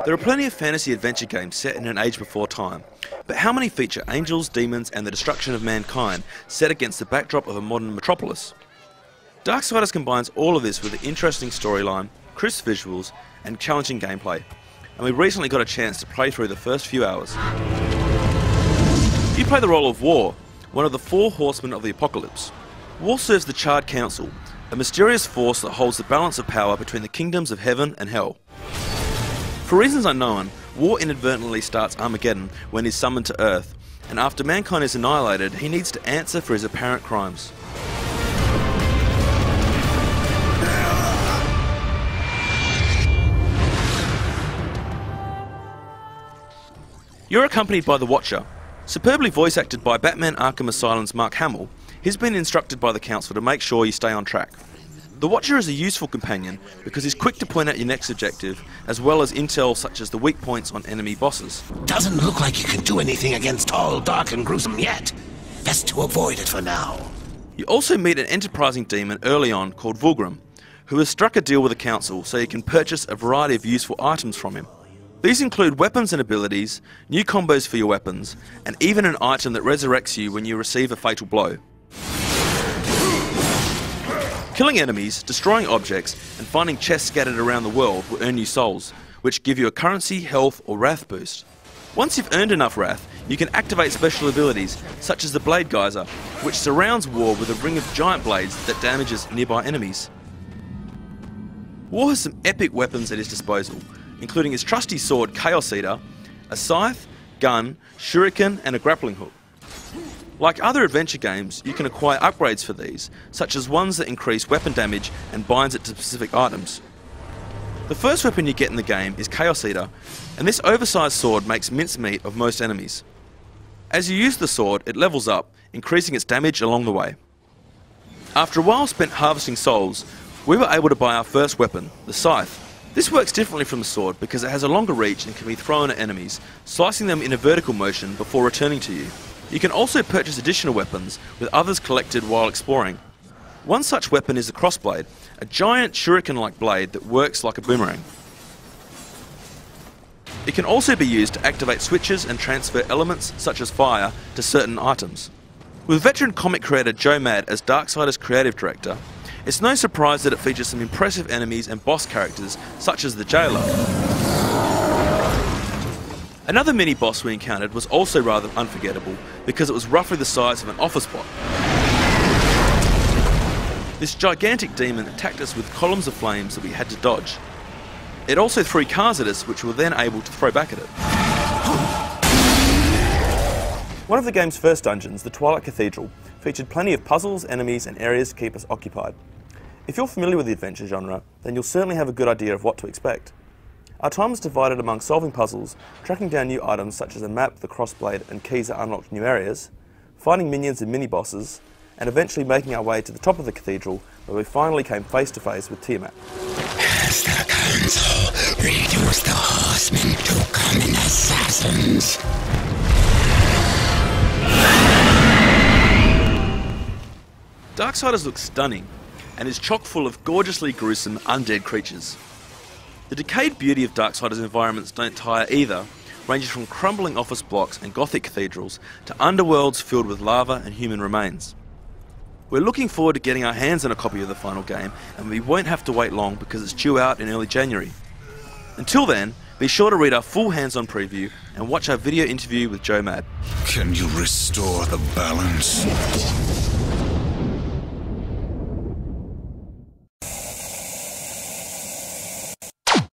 There are plenty of fantasy adventure games set in an age before time, but how many feature angels, demons and the destruction of mankind set against the backdrop of a modern metropolis? Darksiders combines all of this with an interesting storyline, crisp visuals and challenging gameplay, and we recently got a chance to play through the first few hours. You play the role of War, one of the four horsemen of the apocalypse. War serves the Charred Council, a mysterious force that holds the balance of power between the kingdoms of heaven and hell. For reasons unknown, War inadvertently starts Armageddon when he's summoned to Earth, and after mankind is annihilated, he needs to answer for his apparent crimes. You're accompanied by the Watcher. Superbly voice acted by Batman Arkham Asylum's Mark Hamill, he's been instructed by the Council to make sure you stay on track. The Watcher is a useful companion because he's quick to point out your next objective, as well as intel such as the weak points on enemy bosses. Doesn't look like you can do anything against all dark and gruesome yet. Best to avoid it for now. You also meet an enterprising demon early on called Vulgrim, who has struck a deal with the Council so you can purchase a variety of useful items from him. These include weapons and abilities, new combos for your weapons, and even an item that resurrects you when you receive a fatal blow. Killing enemies, destroying objects, and finding chests scattered around the world will earn you souls, which give you a currency, health, or wrath boost. Once you've earned enough wrath, you can activate special abilities, such as the Blade Geyser, which surrounds War with a ring of giant blades that damages nearby enemies. War has some epic weapons at his disposal, including his trusty sword Chaos Eater, a scythe, gun, shuriken, and a grappling hook. Like other adventure games, you can acquire upgrades for these, such as ones that increase weapon damage and binds it to specific items. The first weapon you get in the game is Chaos Eater, and this oversized sword makes mincemeat of most enemies. As you use the sword, it levels up, increasing its damage along the way. After a while spent harvesting souls, we were able to buy our first weapon, the scythe. This works differently from the sword because it has a longer reach and can be thrown at enemies, slicing them in a vertical motion before returning to you. You can also purchase additional weapons, with others collected while exploring. One such weapon is the crossblade, a giant shuriken-like blade that works like a boomerang. It can also be used to activate switches and transfer elements such as fire to certain items. With veteran comic creator Joe Mad as Darksiders creative director, it's no surprise that it features some impressive enemies and boss characters such as the Jailer. Another mini-boss we encountered was also rather unforgettable because it was roughly the size of an office block. This gigantic demon attacked us with columns of flames that we had to dodge. It also threw cars at us which we were then able to throw back at it. One of the game's first dungeons, the Twilight Cathedral, featured plenty of puzzles, enemies and areas to keep us occupied. If you're familiar with the adventure genre, then you'll certainly have a good idea of what to expect. Our time was divided among solving puzzles, tracking down new items such as a map, the crossblade and keys that unlocked new areas, fighting minions and mini-bosses, and eventually making our way to the top of the cathedral where we finally came face to face with Tiamat. Has the council reduced the horsemen to common assassins? Darksiders looks stunning and is chock full of gorgeously gruesome undead creatures. The decayed beauty of Darksiders' environments don't tire either, ranging from crumbling office blocks and gothic cathedrals to underworlds filled with lava and human remains. We're looking forward to getting our hands on a copy of the final game, and we won't have to wait long because it's due out in early January. Until then, be sure to read our full hands-on preview and watch our video interview with Joe Mad. Can you restore the balance?